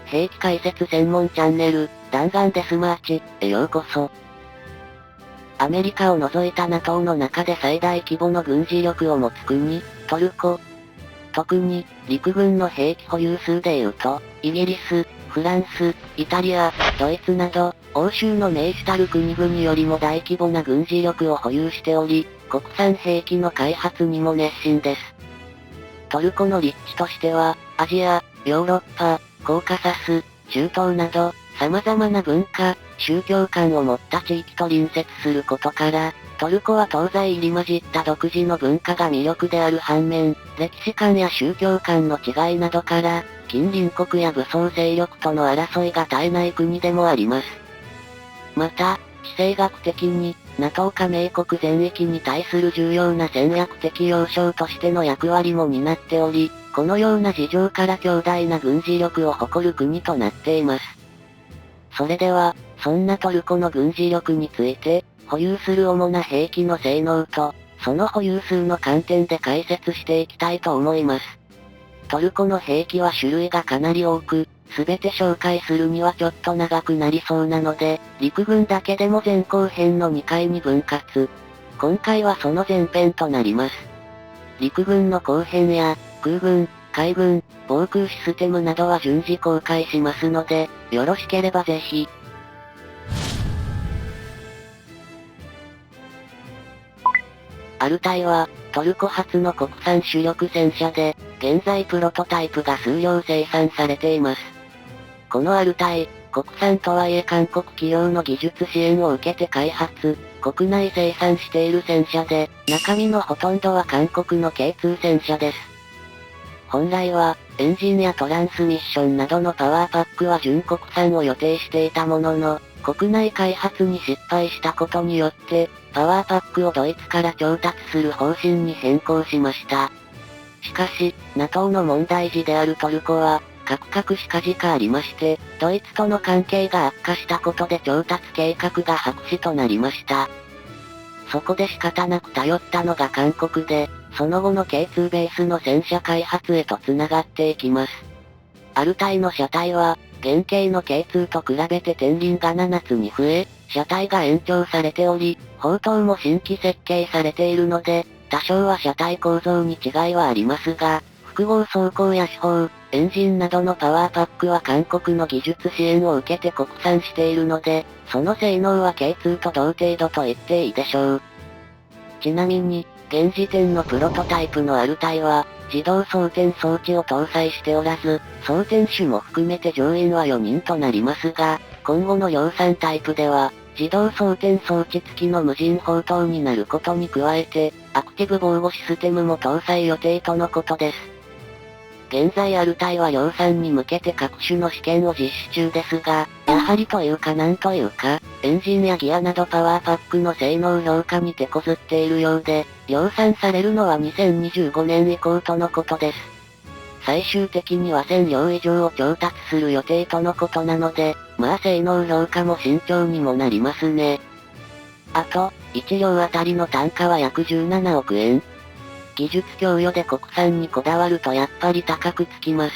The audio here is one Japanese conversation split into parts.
兵器解説専門チャンネル、弾丸デスマーチ、へようこそ。アメリカを除いた NATO の中で最大規模の軍事力を持つ国、トルコ。特に、陸軍の兵器保有数で言うと、イギリス、フランス、イタリア、ドイツなど、欧州の名主たる国々よりも大規模な軍事力を保有しており、国産兵器の開発にも熱心です。トルコの立地としては、アジア、ヨーロッパ、コーカサス、中東など、様々な文化、宗教観を持った地域と隣接することから、トルコは東西入り混じった独自の文化が魅力である反面、歴史観や宗教観の違いなどから、近隣国や武装勢力との争いが絶えない国でもあります。また、地政学的に、NATO 加盟国全域に対する重要な戦略的要衝としての役割も担っており、このような事情から強大な軍事力を誇る国となっています。それでは、そんなトルコの軍事力について、保有する主な兵器の性能と、その保有数の観点で解説していきたいと思います。トルコの兵器は種類がかなり多く、すべて紹介するにはちょっと長くなりそうなので、陸軍だけでも前後編の2回に分割。今回はその前編となります。陸軍の後編や、空軍、海軍、防空システムなどは順次公開しますので、よろしければぜひ。アルタイは、トルコ初の国産主力戦車で、現在プロトタイプが数量生産されています。このアルタイ、国産とはいえ韓国企業の技術支援を受けて開発、国内生産している戦車で、中身のほとんどは韓国の K2 戦車です。本来は、エンジンやトランスミッションなどのパワーパックは純国産を予定していたものの、国内開発に失敗したことによって、パワーパックをドイツから調達する方針に変更しました。しかし、NATO の問題児であるトルコは、各々しかじかありまして、ドイツとの関係が悪化したことで調達計画が白紙となりました。そこで仕方なく頼ったのが韓国で、その後の K2 ベースの戦車開発へと繋がっていきます。アルタイの車体は、現型の K2 と比べて天輪が7つに増え、車体が延長されており、砲塔も新規設計されているので、多少は車体構造に違いはありますが、複合装甲や四方、エンジンなどのパワーパックは韓国の技術支援を受けて国産しているので、その性能は K2 と同程度と言っていいでしょう。ちなみに、現時点のプロトタイプのアルタイは、自動装填装置を搭載しておらず、装填手も含めて乗員は4人となりますが、今後の量産タイプでは、自動装填装置付きの無人砲塔になることに加えて、アクティブ防護システムも搭載予定とのことです。現在アルタイは量産に向けて各種の試験を実施中ですが、やはりというかなんというか、エンジンやギアなどパワーパックの性能評価に手こずっているようで、量産されるのは2025年以降とのことです。最終的には1000両以上を調達する予定とのことなので、まあ性能評価も慎重にもなりますね。あと、1両あたりの単価は約17億円。技術供与で国産にこだわるとやっぱり高くつきます。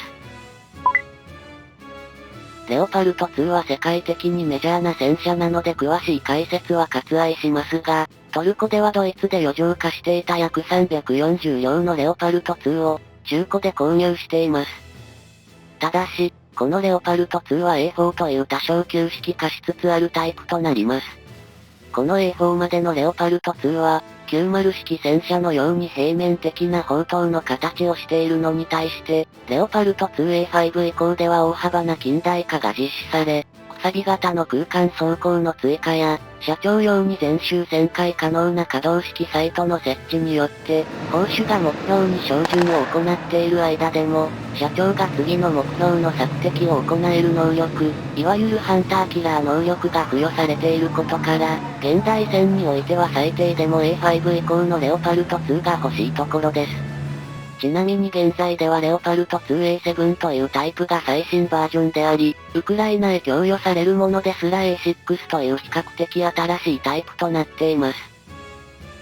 レオパルト2は世界的にメジャーな戦車なので詳しい解説は割愛しますが、トルコではドイツで余剰化していた約340両のレオパルト2を中古で購入しています。ただし、このレオパルト2は A4 という多少旧式化しつつあるタイプとなります。この A4 までのレオパルト2は、90式戦車のように平面的な砲塔の形をしているのに対して、レオパルト 2A5 以降では大幅な近代化が実施され、くさび型の空間走行の追加や、車長用に全周旋回可能な可動式サイトの設置によって、砲手が目標に照準を行っている間でも、車長が次の目標の索敵を行える能力、いわゆるハンターキラー能力が付与されていることから、現代戦においては最低でも A5 以降のレオパルト2が欲しいところです。ちなみに現在ではレオパルト 2A7 というタイプが最新バージョンであり、ウクライナへ供与されるものですら A6 という比較的新しいタイプとなっています。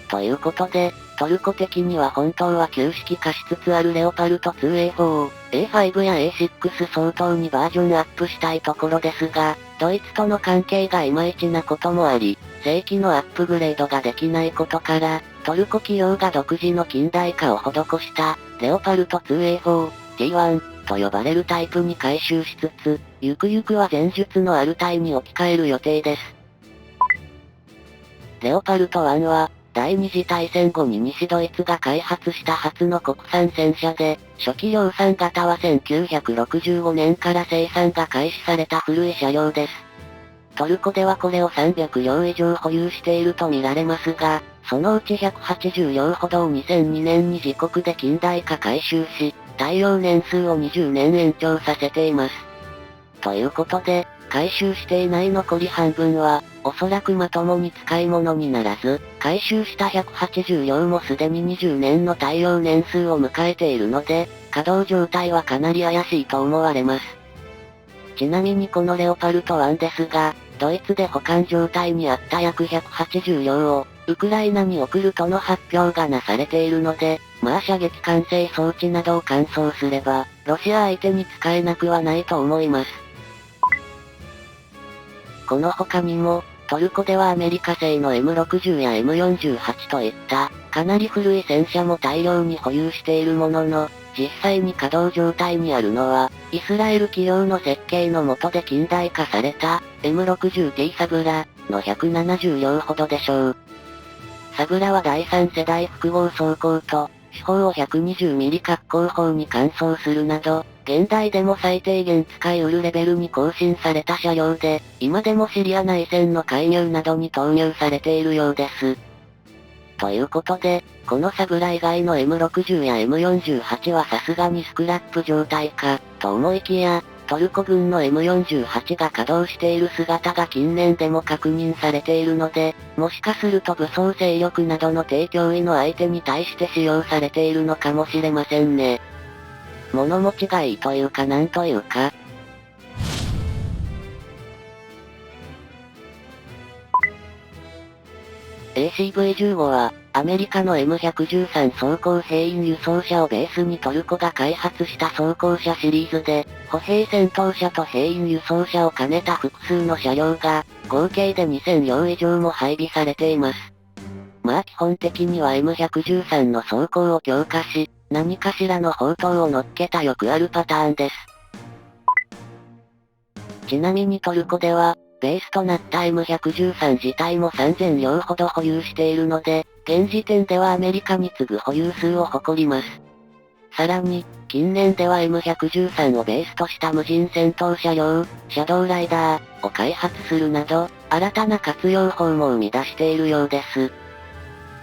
ということで、トルコ的には本当は旧式化しつつあるレオパルト 2A4、A5 や A6 相当にバージョンアップしたいところですが、ドイツとの関係がいまいちなこともあり、正規のアップグレードができないことから、トルコ企業が独自の近代化を施した、レオパルト 2A4、T1 と呼ばれるタイプに改修しつつ、ゆくゆくは前述のアルタイに置き換える予定です。レオパルト1は、第二次大戦後に西ドイツが開発した初の国産戦車で、初期量産型は1965年から生産が開始された古い車両です。トルコではこれを300両以上保有していると見られますが、そのうち180両ほどを2002年に自国で近代化改修し、耐用年数を20年延長させています。ということで、改修していない残り半分は、おそらくまともに使い物にならず、改修した180両もすでに20年の耐用年数を迎えているので、稼働状態はかなり怪しいと思われます。ちなみにこのレオパルト1ですが、ドイツで保管状態にあった約180両を、ウクライナに送るとの発表がなされているので、まあ射撃管制装置などを換装すれば、ロシア相手に使えなくはないと思います。この他にも、トルコではアメリカ製の M60 や M48 といった、かなり古い戦車も大量に保有しているものの、実際に稼働状態にあるのは、イスラエル企業の設計の下で近代化された、M60T サブラの170両ほどでしょう。サブラは第3世代複合装甲と、四方を 120mm 滑降砲に換装するなど、現代でも最低限使い得るレベルに更新された車両で、今でもシリア内戦の介入などに投入されているようです。ということで、このサブラ以外の M60 や M48 はさすがにスクラップ状態か、と思いきや、トルコ軍の M48 が稼働している姿が近年でも確認されているので、もしかすると武装勢力などの低脅威の相手に対して使用されているのかもしれませんね。物持ちがいいというかなんというか。ACV-15 は、アメリカの M113 装甲兵員輸送車をベースにトルコが開発した装甲車シリーズで、歩兵戦闘車と兵員輸送車を兼ねた複数の車両が、合計で2000両以上も配備されています。まあ基本的には M113 の装甲を強化し、何かしらの砲塔を乗っけたよくあるパターンです。ちなみにトルコでは、ベースとなった M113 自体も3000両ほど保有しているので、現時点ではアメリカに次ぐ保有数を誇ります。さらに、近年では M113 をベースとした無人戦闘車両、シャドウライダーを開発するなど、新たな活用法も生み出しているようです。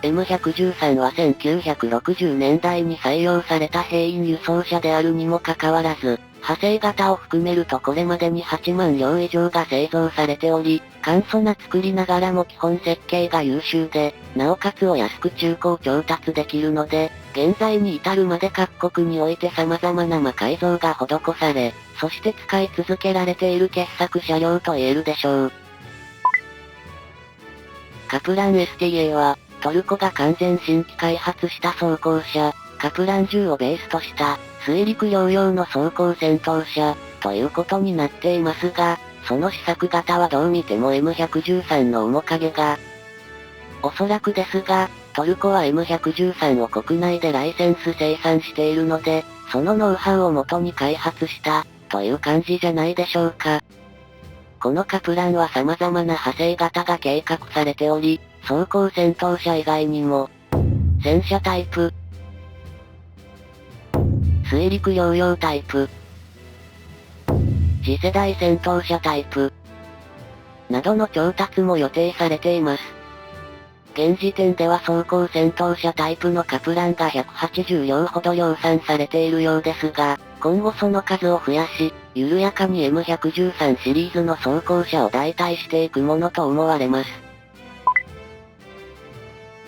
M113 は1960年代に採用された兵員輸送車であるにもかかわらず、派生型を含めるとこれまでに8万両以上が製造されており、簡素な作りながらも基本設計が優秀で、なおかつを安く中古調達できるので、現在に至るまで各国において様々な魔改造が施され、そして使い続けられている傑作車両と言えるでしょう。カプラン STA は、トルコが完全新規開発した装甲車、カプラン10をベースとした、水陸両用の装甲戦闘車、ということになっていますが、その試作型はどう見ても M113 の面影が。おそらくですが、トルコは M113 を国内でライセンス生産しているので、そのノウハウを元に開発した、という感じじゃないでしょうか。このカプランは様々な派生型が計画されており、装甲戦闘車以外にも、戦車タイプ、水陸両用タイプ、次世代戦闘車タイプ、などの調達も予定されています。現時点では装甲戦闘車タイプのカプランが180両ほど量産されているようですが、今後その数を増やし、緩やかに M113 シリーズの装甲車を代替していくものと思われます。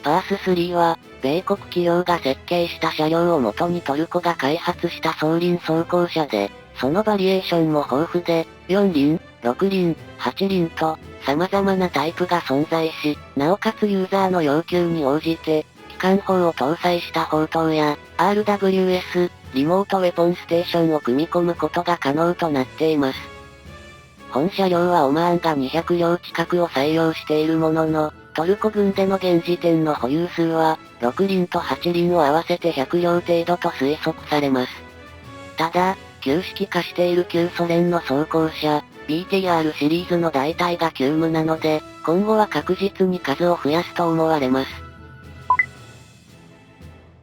パース3は、米国企業が設計した車両を元にトルコが開発した双輪装甲車で、そのバリエーションも豊富で、4輪、6輪、8輪と、様々なタイプが存在し、なおかつユーザーの要求に応じて、艦砲を搭載した砲塔や、RWS、リモートウェポンステーションを組み込むことが可能となっています。本車両はオマーンが200両近くを採用しているものの、トルコ軍での現時点の保有数は、6輪と8輪を合わせて100両程度と推測されます。ただ、旧式化している旧ソ連の装甲車、BTR シリーズの大体が急務なので、今後は確実に数を増やすと思われます。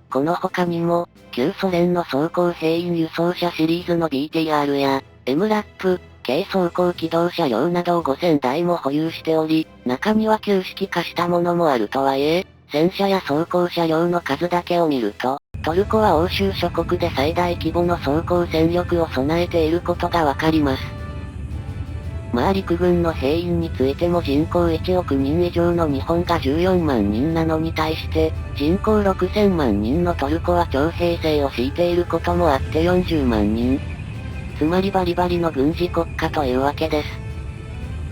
この他にも、旧ソ連の装甲兵員輸送車シリーズの BTR や、MRAP、軽装甲機動車両などを5000台も保有しており、中には旧式化したものもあるとはいえ、戦車や装甲車両の数だけを見ると、トルコは欧州諸国で最大規模の装甲戦力を備えていることがわかります。まあ陸軍の兵員についても人口1億人以上の日本が14万人なのに対して、人口6000万人のトルコは徴兵制を敷いていることもあって40万人。つまりバリバリの軍事国家というわけです。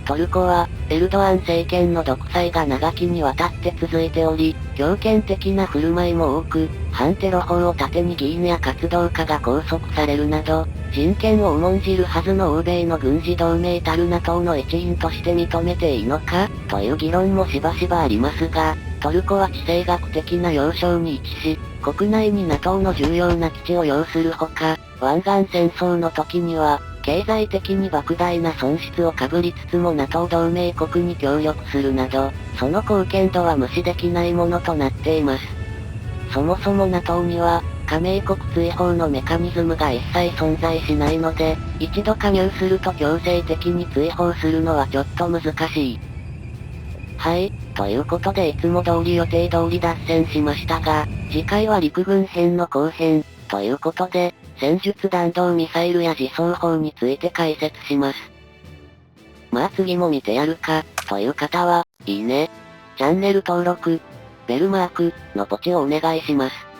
トルコは、エルドアン政権の独裁が長きにわたって続いており、強権的な振る舞いも多く、反テロ法を盾に議員や活動家が拘束されるなど、人権を重んじるはずの欧米の軍事同盟たる NATO の一員として認めていいのか、という議論もしばしばありますが、トルコは地政学的な要衝に位置し、国内に NATO の重要な基地を擁するほか、湾岸戦争の時には、経済的に莫大な損失をかぶりつつも NATO 同盟国に協力するなど、その貢献度は無視できないものとなっています。そもそも NATO には、加盟国追放のメカニズムが一切存在しないので、一度加入すると強制的に追放するのはちょっと難しい。はい、ということでいつも通り予定通り脱線しましたが、次回は陸軍編の後編、ということで、戦術弾道ミサイルや自走砲について解説します。まあ次も見てやるか、という方は、いいね、チャンネル登録、ベルマークのポチをお願いします。